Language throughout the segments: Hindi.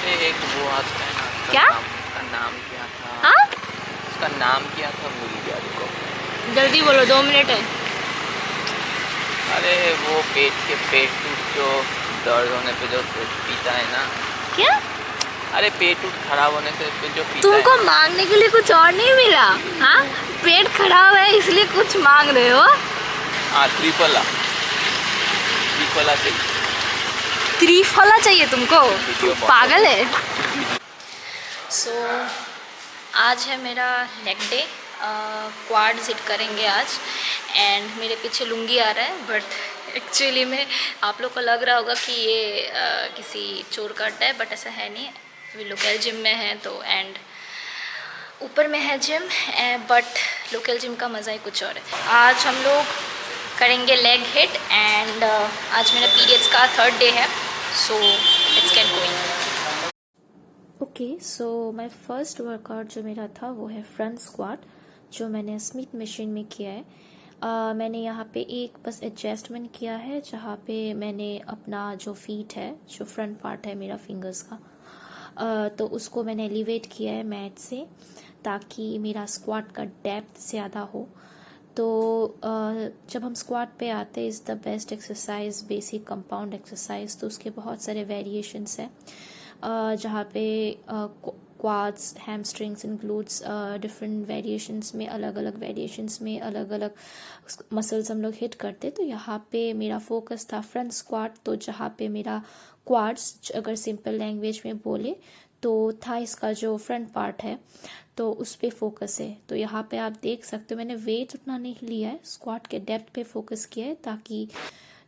अरे एक वो आता है ना, क्या? उसका नाम क्या था? हाँ, उसका नाम क्या था, भूल गया रुको। जल्दी बोलो, 2 मिनट है। अरे वो पेट टूट जो दर्द होने पे जो पीता है ना। क्या? अरे पेट टूट खराब होने से जो पीता है तुमको ना। मांगने के लिए कुछ और नहीं मिला? हाँ, पेट खराब है इसलिए कुछ मांग रहे हो? हाँ, त्रिफला। त्रिफला से त्रिफला चाहिए तुमको? वीडियो पागल बहुत। है। सो आज है मेरा लेग डे। क्वाड हिट करेंगे आज। एंड मेरे पीछे लुंगी आ रहा है, बट एक्चुअली में आप लोग को लग रहा होगा कि ये किसी चोर का अड्डा है, बट ऐसा है नहीं। अभी लोकल जिम में है तो, एंड ऊपर में है जिम, बट लोकल जिम का मज़ा ही कुछ और है। आज हम लोग करेंगे लेग हिट, एंड आज मेरा पीरियड्स का 3rd डे है, so let's get going. Okay, so my first workout जो मेरा था वो है फ्रंट स्क्वाट, जो मैंने स्मिथ मशीन में किया है। मैंने यहाँ पे एक बस एडजस्टमेंट किया है, जहाँ पे मैंने अपना जो फीट है, जो फ्रंट पार्ट है मेरा फिंगर्स का, तो उसको मैंने एलिवेट किया है मैट से, ताकि मेरा स्क्वाट का डेप्थ ज़्यादा हो। तो जब हम स्क्वाट पे आते हैं, is the best exercise, basic compound exercise. तो उसके बहुत सारे वेरिएशंस हैं, जहाँ पे quads, hamstrings and glutes, different variations में, अलग अलग वेरिएशंस में अलग अलग मसल्स हम लोग हिट करते। तो यहाँ पे मेरा फोकस था फ्रंट स्क्वाट, तो जहाँ पे मेरा क्वाड्स, अगर सिंपल लैंग्वेज में बोले तो थाइस का जो फ्रंट पार्ट है, तो उस पे फोकस है। तो यहाँ पे आप देख सकते हो मैंने वेट उतना नहीं लिया है, स्क्वाट के डेप्थ पे फोकस किया है, ताकि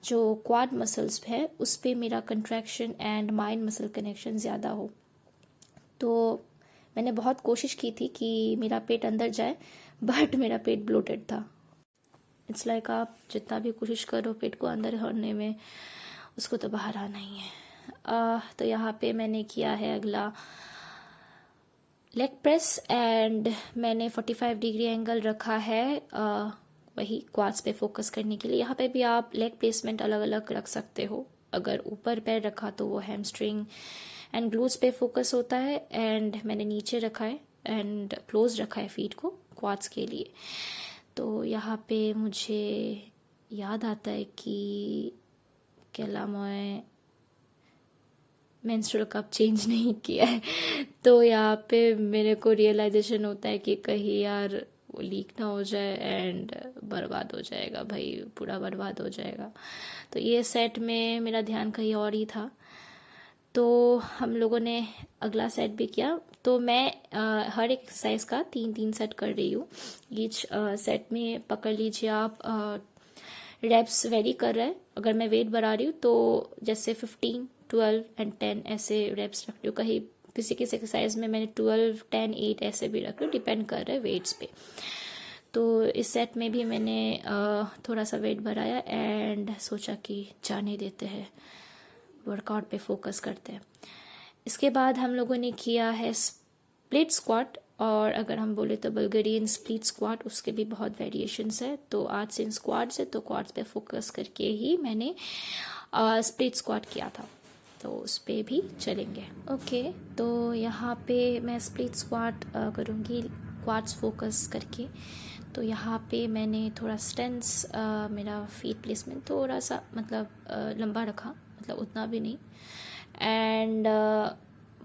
जो क्वाड मसल्स है उस पे मेरा contraction and mind muscle connection ज़्यादा हो। तो मैंने बहुत कोशिश की थी कि मेरा पेट अंदर जाए, बट मेरा पेट ब्लोटेड था। इट्स लाइक आप जितना भी कोशिश करो पेट को अंदर भरने में, उसको तो बाहर आना ही है। तो यहाँ पे मैंने किया है अगला लेग प्रेस, एंड मैंने 45 डिग्री एंगल रखा है, वही क्वाड्स पे फोकस करने के लिए। यहाँ पे भी आप लेग प्लेसमेंट अलग अलग रख सकते हो। अगर ऊपर पैर रखा तो वो हैमस्ट्रिंग एंड ग्लूट्स पे फोकस होता है, एंड मैंने नीचे रखा है एंड क्लोज रखा है फीट को क्वाड्स के लिए। तो यहाँ पे मुझे याद आता है कि केला मैं मेंस्ट्रुअल कप चेंज नहीं किया है। तो यहाँ पे मेरे को रियलाइजेशन होता है कि कहीं यार वो लीक ना हो जाए एंड बर्बाद हो जाएगा, भाई पूरा बर्बाद हो जाएगा। तो ये सेट में मेरा ध्यान कहीं और ही था। तो हम लोगों ने अगला सेट भी किया। तो मैं हर एक एक्सरसाइज का 3-3 सेट कर रही हूँ। ईच सेट में पकड़ लीजिए आप, रेप्स वेरी कर रहा है। अगर मैं वेट बढ़ा रही हूँ तो जैसे 15, 12 एंड 10 ऐसे रेप्स रख रही हूँ। कहीं किसी किसी एक्सरसाइज में मैंने 12, 10, 8 ऐसे भी रख रही हूँ, डिपेंड कर रहा है वेट्स पे। तो इस सेट में भी मैंने थोड़ा सा वेट बढ़ाया एंड सोचा कि जाने देते हैं, वर्कआउट पे फोकस करते हैं। इसके बाद हम लोगों ने किया है स्प्लिट स्क्वाट, और अगर हम बोले तो बल्गेरियन स्प्लिट स्क्वाट, उसके भी बहुत वेरिएशंस है। तो आज से स्क्वाड्स है तो क्वाड्स पे फोकस करके ही मैंने स्प्लिट स्क्वाट किया था, तो उस पे भी चलेंगे। ओके, तो यहाँ पे मैं स्प्लिट स्क्वाट करूँगी क्वाड्स फोकस करके। तो यहाँ पे मैंने थोड़ा स्टेंस, मेरा फीट प्लेसमेंट थोड़ा सा मतलब लंबा रखा, मतलब उतना भी नहीं, एंड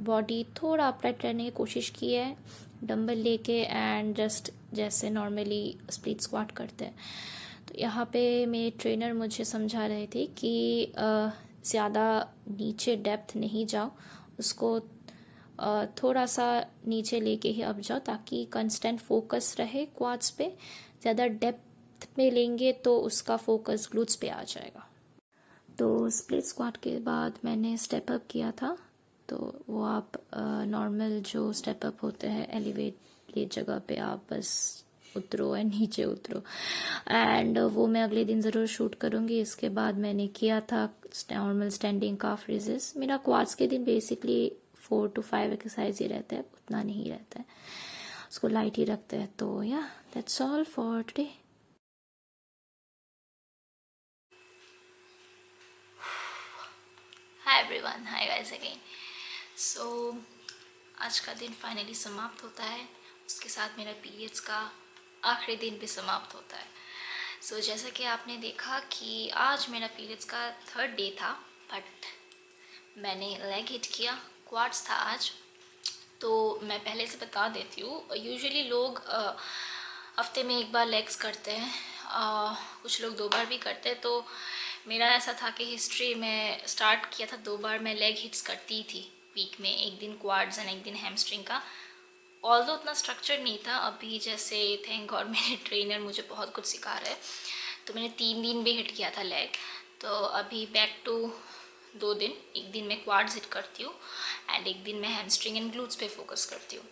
बॉडी थोड़ा अपराइट रहने की कोशिश की है डंबल लेके, एंड जस्ट जैसे नॉर्मली स्प्लिट स्क्वाट करते हैं। तो यहाँ पे मेरे ट्रेनर मुझे समझा रहे थे कि ज़्यादा नीचे डेप्थ नहीं जाओ, उसको थोड़ा सा नीचे लेके ही अब जाओ, ताकि कंस्टेंट फोकस रहे क्वाड्स पे। ज़्यादा डेप्थ में लेंगे तो उसका फोकस ग्लूट्स पे आ जाएगा। तो स्प्लिट स्क्वाट के बाद मैंने स्टेप अप किया था। तो वो आप नॉर्मल जो स्टेप अप होते हैं एलिवेट ये जगह पे आप बस उतरो एंड नीचे उतरो, एंड वो मैं अगले दिन ज़रूर शूट करूँगी। इसके बाद मैंने किया था नॉर्मल स्टैंडिंग काफ रेजेस। मेरा क्वाड्स के दिन बेसिकली 4 to 5 एक्सरसाइज ही रहता है, उतना नहीं रहता है, उसको लाइट ही रखते हैं। तो या that's all for today. Hi everyone, hi guys again. सो आज का दिन फाइनली समाप्त होता है, उसके साथ मेरा पीरियड्स का आखिरी दिन भी समाप्त होता है। सो जैसा कि आपने देखा कि आज मेरा पीरियड्स का 3rd डे था, बट मैंने लेग हिट किया, क्वाड्स था आज। तो मैं पहले से बता देती हूँ, यूजुअली लोग हफ्ते में 1 बार लेग्स करते हैं, कुछ लोग 2 बार भी करते हैं। तो मेरा ऐसा था कि हिस्ट्री में स्टार्ट किया था 2 बार मैं लेग हिट्स करती थी वीक में, एक दिन क्वाड्स एंड एक दिन हैमस्ट्रिंग का। ऑल्दो उतना स्ट्रक्चर नहीं था। अभी जैसे थैंक गॉड मेरे ट्रेनर मुझे बहुत कुछ सिखा रहे हैं, तो मैंने 3 दिन भी हिट किया था लेग। तो अभी बैक टू 2 दिन, एक दिन मैं क्वाड्स हिट करती हूँ एंड एक दिन मैं हैमस्ट्रिंग एंड ग्लूट्स पे फोकस करती हूँ।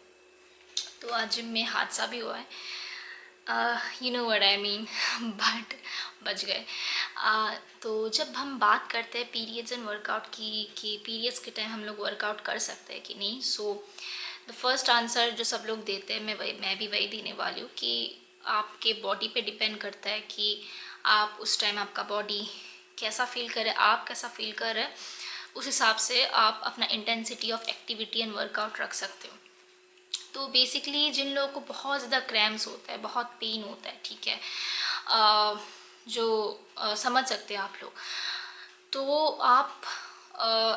तो आज जिम में हादसा भी हुआ है, you know what I mean, but बच गए। तो जब हम बात करते हैं पीरियड्स एंड वर्कआउट की कि पीरियड्स के टाइम हम लोग वर्कआउट कर सकते हैं कि नहीं, सो द फर्स्ट आंसर जो सब लोग देते हैं मैं भी वही देने वाली हूँ कि आपके बॉडी पे डिपेंड करता है कि आप उस टाइम आपका बॉडी कैसा फील करे, आप कैसा फील कर रहे हैं, उस हिसाब से आप अपना intensity of activity and workout रख सकते हो। तो बेसिकली जिन लोगों को बहुत ज़्यादा क्रैम्स होता है, बहुत पेन होता है, ठीक है, समझ सकते हैं आप लोग, तो आप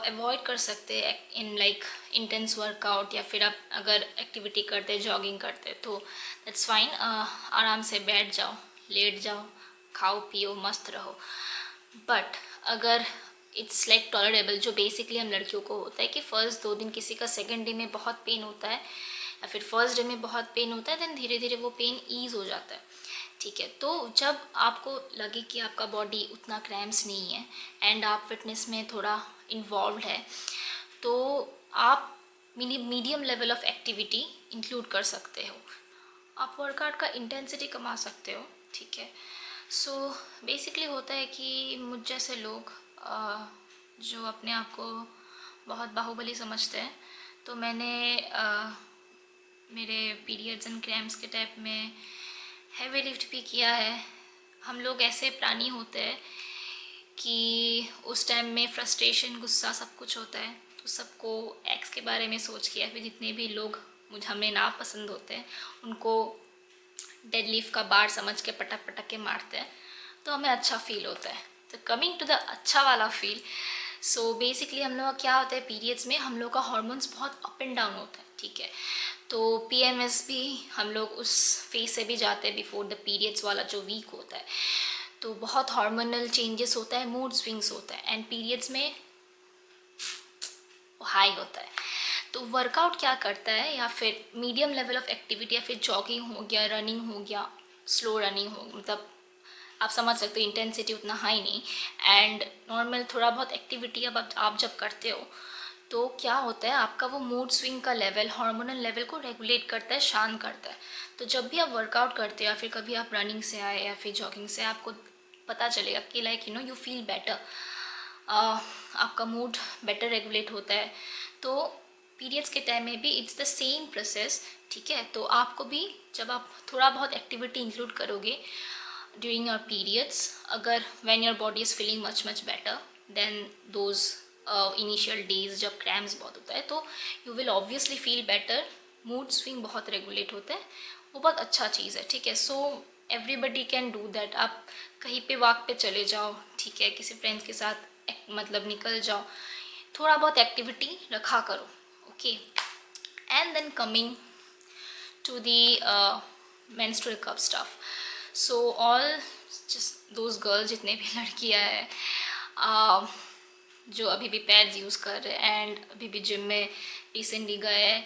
अवॉइड कर सकते हैं इन लाइक इंटेंस वर्कआउट, या फिर आप अगर एक्टिविटी करते हैं, जॉगिंग करते हैं, तो दैट्स फाइन। आराम से बैठ जाओ, लेट जाओ, खाओ पियो, मस्त रहो। बट अगर इट्स लाइक टॉलरेबल, जो बेसिकली हम लड़कियों को होता है कि फ़र्स्ट 2 दिन किसी का, सेकेंड डे में बहुत पेन होता है या फिर फर्स्ट डे में बहुत पेन होता है, देन धीरे धीरे वो पेन ईज हो जाता है, ठीक है। तो जब आपको लगे कि आपका बॉडी उतना क्रैम्प्स नहीं है एंड आप फिटनेस में थोड़ा इन्वॉल्व है, तो आप medium level of activity include कर सकते हो। आप वर्कआउट का इंटेंसिटी कमा सकते हो, ठीक है। सो बेसिकली होता है कि मुझ जैसे लोग जो अपने आप को बहुत बाहुबली समझते हैं, तो मैंने मेरे पीरियड्स एंड क्रैम्प्स के टाइप में हैवी लिफ्ट भी किया है। हम लोग ऐसे प्राणी होते हैं कि उस टाइम में फ्रस्ट्रेशन, गुस्सा सब कुछ होता है, तो सबको एक्स के बारे में सोच के, या फिर जितने भी लोग मुझे हमें ना पसंद होते हैं उनको डेडलिफ्ट का बार समझ के पटक पटक के मारते हैं, तो हमें अच्छा फील होता है। तो कमिंग टू द अच्छा वाला फील, सो बेसिकली हम लोग का क्या होता है, पीरियड्स में हम लोग का हार्मोन्स बहुत अप एंड डाउन होता है, ठीक है। तो पीएमएस भी हम लोग उस फेज से भी जाते हैं, बिफोर द पीरियड्स वाला जो वीक होता है, तो बहुत हार्मोनल चेंजेस होता है, मूड स्विंग्स होता है, एंड पीरियड्स में हाई होता है। तो वर्कआउट क्या करता है, या फिर मीडियम लेवल ऑफ एक्टिविटी, या फिर जॉगिंग हो गया, रनिंग हो गया, स्लो रनिंग हो, मतलब आप समझ सकते हो, इंटेंसिटी उतना हाई नहीं, एंड नॉर्मल थोड़ा बहुत एक्टिविटी अब आप जब करते हो, तो क्या होता है, आपका वो मूड स्विंग का लेवल, हार्मोनल लेवल को रेगुलेट करता है, शांत करता है। तो जब भी आप वर्कआउट करते हो, या फिर कभी आप रनिंग से आए या फिर जॉगिंग से, आपको पता चलेगा कि लाइक यू फील बेटर, आपका मूड बेटर रेगुलेट होता है। तो पीरियड्स के टाइम में भी इट्स द सेम प्रोसेस, ठीक है। तो आपको भी जब आप थोड़ा बहुत एक्टिविटी इंक्लूड करोगे ड्यूरिंग योर पीरियड्स, अगर when your body is feeling much much better than those initial days जब क्रैम्प्स बहुत होता है, तो you will obviously feel better, mood swing बहुत रेगुलेट होता है, वो बहुत अच्छा चीज़ है, ठीक है। So everybody can do that. आप कहीं पे वॉक पे चले जाओ, ठीक है, किसी फ्रेंड्स के साथ मतलब निकल जाओ, थोड़ा बहुत एक्टिविटी रखा करो, okay. And then coming to the menstrual cup stuff, so all just those girls, जितने भी लड़कियां हैं जो अभी भी पैड्स यूज़ कर रहे हैं एंड अभी भी जिम में रिसेंटली गए हैं,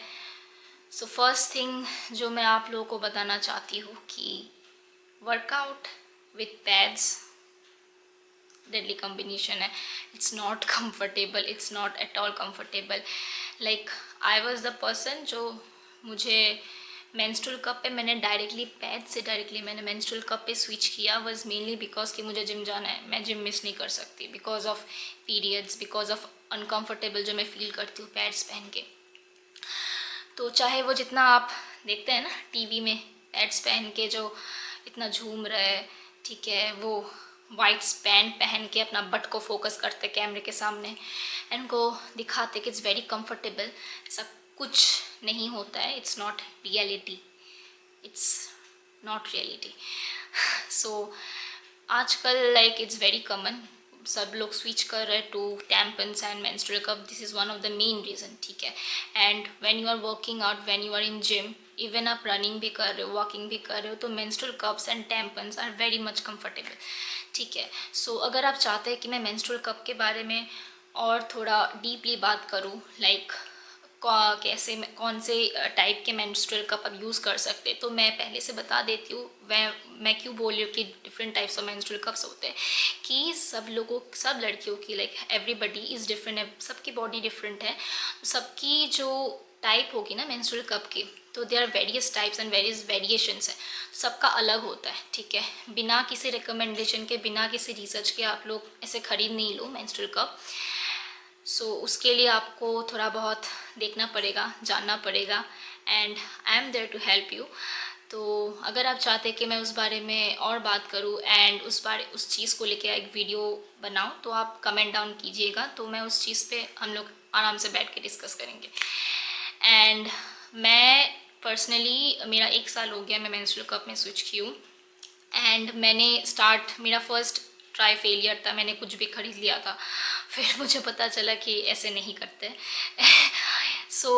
सो फर्स्ट थिंग जो मैं आप लोगों को बताना चाहती हूँ कि workout with pads deadly combination है। It's not comfortable, it's not at all comfortable. Like I was the person जो मुझे मेंस्ट्रुअल कप पे मैंने डायरेक्टली पैड से डायरेक्टली मैंने मेंस्ट्रुअल कप पे स्विच किया वॉज मेनली बिकॉज कि मुझे जिम जाना है, मैं जिम मिस नहीं कर सकती because of periods, because of uncomfortable जो मैं फील करती हूँ पैड्स पहन के। तो चाहे वो जितना आप देखते हैं ना टीवी में पैड्स पहन के जो इतना झूम रहा है, ठीक है, वो वाइट पैंट पहन के अपना बट को फोकस करते कैमरे के सामने, एंड उनको दिखाते कि इट्स वेरी कंफर्टेबल। ऐसा कुछ नहीं होता है, it's not reality, it's not reality. So आजकल लाइक इट्स वेरी कॉमन, सब लोग स्विच कर रहे to tampons and menstrual cup. This is one of the main reason, ठीक है। And when you are working out, when you are in gym, even आप रनिंग भी कर रहे हो, वॉकिंग भी कर रहे हो, तो menstrual cups and tampons are very much comfortable, ठीक है। सो अगर आप चाहते हैं कि मैं मेंस्ट्रुअल कप के बारे में और थोड़ा डीपली बात करूँ, लाइक कैसे कौन से टाइप के मेंस्ट्रुअल कप आप यूज़ कर सकते हैं, तो मैं पहले से बता देती हूँ। मैं क्यों बोल रही हूँ कि different types of menstrual cups होते हैं, कि सब लोगों, सब लड़कियों की, लाइक एवरीबडी इज़ डिफरेंट है, सबकी बॉडी डिफरेंट है, सबकी जो टाइप होगी ना मेंस्ट्रुअल कप की, तो there are various types and various variations है, सबका अलग होता है, ठीक है। बिना किसी रिकमेंडेशन के, बिना किसी रिसर्च के आप लोग ऐसे खरीद नहीं लो मेंस्ट्रुअल कप। सो उसके लिए आपको थोड़ा बहुत देखना पड़ेगा, जानना पड़ेगा, and I am there to help you. तो अगर आप चाहते हैं कि मैं उस बारे में और बात करूं एंड उस चीज़ को लेके एक वीडियो बनाऊं, तो आप कमेंट डाउन कीजिएगा, तो मैं उस चीज़ पे हम लोग आराम से बैठ के डिस्कस करेंगे। एंड मैं पर्सनली, मेरा 1 साल हो गया मैं मेंस्ट्रुअल कप में स्विच की हूँ। एंड मेरा फर्स्ट ट्राई फेलियर था, मैंने कुछ भी खरीद लिया था, फिर मुझे पता चला कि ऐसे नहीं करते। सो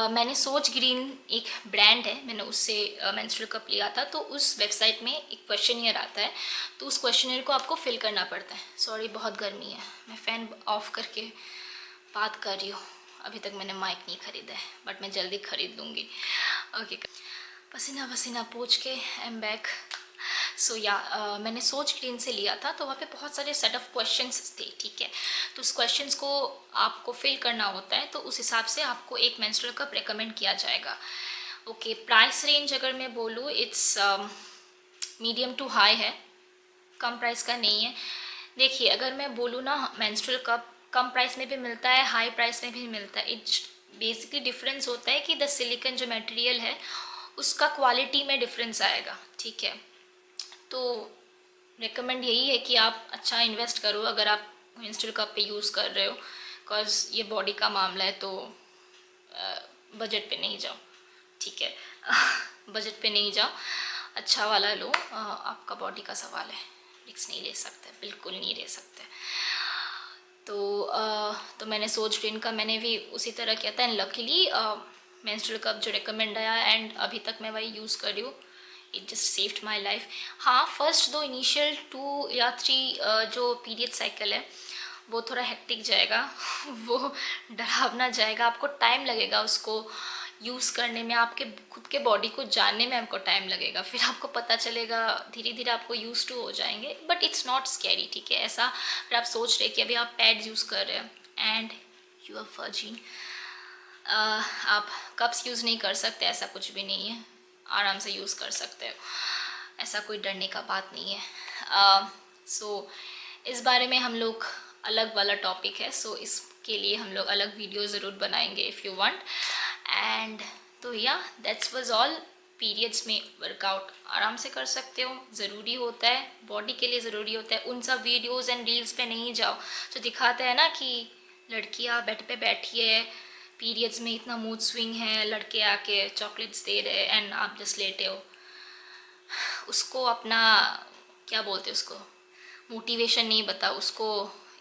मैंने सोच ग्रीन एक ब्रांड है, मैंने उससे मेंस्ट्रुअल कप लिया था। तो उस वेबसाइट में एक क्वेश्चनियर आता है, तो उस क्वेश्चनियर को आपको फिल करना पड़ता है। सॉरी, बहुत गर्मी है, मैं फ़ैन ऑफ करके बात कर रही हूँ। अभी तक मैंने माइक नहीं खरीदा है, बट मैं जल्दी खरीद लूँगी। ओके, पसीना पसीना पोंछ के आई एम बैक। सो मैंने सोच ग्रीन से लिया था, तो वहाँ पे बहुत सारे सेट ऑफ क्वेश्चंस थे, ठीक है। तो उस क्वेश्चंस को आपको फिल करना होता है, तो उस हिसाब से आपको एक मेंस्ट्रुअल कप रिकमेंड किया जाएगा। ओके, प्राइस रेंज अगर मैं बोलूँ, इट्स मीडियम टू हाई है, कम प्राइस का नहीं है। देखिए, अगर मैं बोलूँ ना, मेंस्ट्रुअल कप कम प्राइस में भी मिलता है, हाई प्राइस में भी मिलता है। इट्स बेसिकली डिफरेंस होता है कि द सिलिकन जो मटेरियल है उसका क्वालिटी में डिफरेंस आएगा, ठीक है। तो रिकमेंड यही है कि आप अच्छा इन्वेस्ट करो अगर आप मेंस्ट्रुअल कप पे यूज़ कर रहे हो, बिकॉज ये बॉडी का मामला है, तो बजट पे नहीं जाओ, ठीक है। बजट पे नहीं जाओ, अच्छा वाला लो, आपका बॉडी का सवाल है, रिस्क नहीं ले सकते, बिल्कुल नहीं ले सकते। तो मैंने सोच ग्रीन का मैंने भी उसी तरह किया था, एंड लकीली मेंस्ट्रुअल कप जो रिकमेंड आया, एंड अभी तक मैं वही यूज़ कर रही हूँ। It just saved my life. हाँ, फर्स्ट दो इनिशियल 2 या 3 जो पीरियड साइकिल है वो थोड़ा हेक्टिक जाएगा, वो डरावना जाएगा, आपको टाइम लगेगा उसको यूज़ करने में, आपके खुद के बॉडी को जानने में आपको टाइम लगेगा, फिर आपको पता चलेगा, धीरे धीरे आपको यूज टू हो जाएंगे, बट इट्स नॉट स्कैरी, ठीक है। ऐसा अगर आप सोच रहे कि अभी आप पैड्स यूज़ कर रहे हैं एंड यू आर वर्जिन, आप कप्स यूज़ नहीं कर सकते, ऐसा कुछ भी नहीं है, आराम से यूज़ कर सकते हो, ऐसा कोई डरने का बात नहीं है। सो इस बारे में हम लोग अलग वाला टॉपिक है, सो इसके लिए हम लोग अलग वीडियो ज़रूर बनाएंगे इफ़ यू वांट। एंड तो या दैट्स वाज ऑल। पीरियड्स में वर्कआउट आराम से कर सकते हो, ज़रूरी होता है, बॉडी के लिए ज़रूरी होता है। उन सब वीडियोज़ एंड रील्स पे नहीं जाओ जो दिखाते हैं ना कि लड़कियाँ बेड पे बैठी है, पीरियड्स में इतना मूड स्विंग है, लड़के आके चॉकलेट्स दे रहे एंड आप जस्ट लेटे हो। उसको अपना क्या बोलते हैं, उसको मोटिवेशन नहीं बता, उसको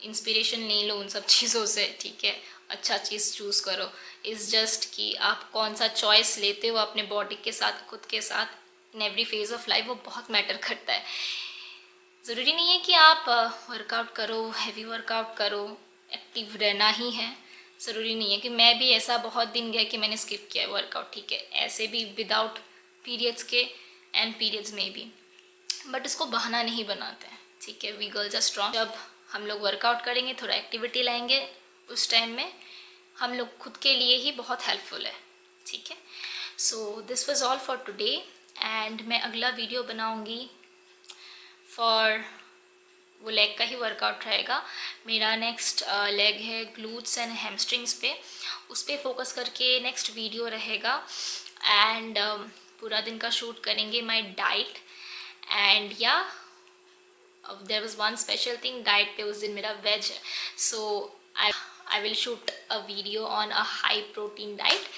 इंस्पिरेशन नहीं लो उन सब चीज़ों से, ठीक है। अच्छा चीज़ चूज़ करो, इज़ जस्ट कि आप कौन सा चॉइस लेते हो अपने बॉडी के साथ, खुद के साथ, in every phase of life, वो बहुत मैटर करता है। ज़रूरी नहीं है कि आप वर्कआउट करो, हैवी वर्कआउट करो, एक्टिव रहना ही है, ज़रूरी नहीं है कि मैं भी ऐसा बहुत दिन गया कि मैंने स्किप किया है वर्कआउट, ठीक है, ऐसे भी विदाउट पीरियड्स के एंड पीरियड्स में भी, बट इसको बहाना नहीं बनाते हैं, ठीक है। We girls are strong. जब हम लोग वर्कआउट करेंगे, थोड़ा एक्टिविटी लाएंगे, उस टाइम में हम लोग खुद के लिए ही बहुत हेल्पफुल है, ठीक है। So this was all for today, and मैं अगला वीडियो बनाऊंगी फॉर वो लेग का ही वर्कआउट रहेगा। मेरा नेक्स्ट लेग है ग्लूट्स एंड हैमस्ट्रिंग्स पे, उस पर फोकस करके नेक्स्ट वीडियो रहेगा। एंड पूरा दिन का शूट करेंगे my diet, and yeah there was one special thing, diet पे उस दिन मेरा वेज है, सो I will shoot a video on a high protein diet,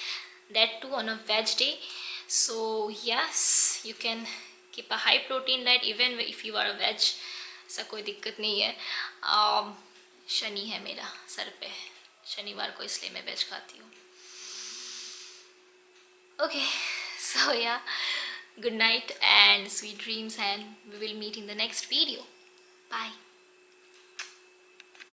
that too on a veg day. So yes, you can keep a high protein diet even if you are a veg, ऐसा कोई दिक्कत नहीं है. शनि है मेरा सर पे शनिवार को, इसलिए मैं वेज खाती हूँ. Okay, so yeah, good night and sweet dreams, and we will meet in the next video. Bye.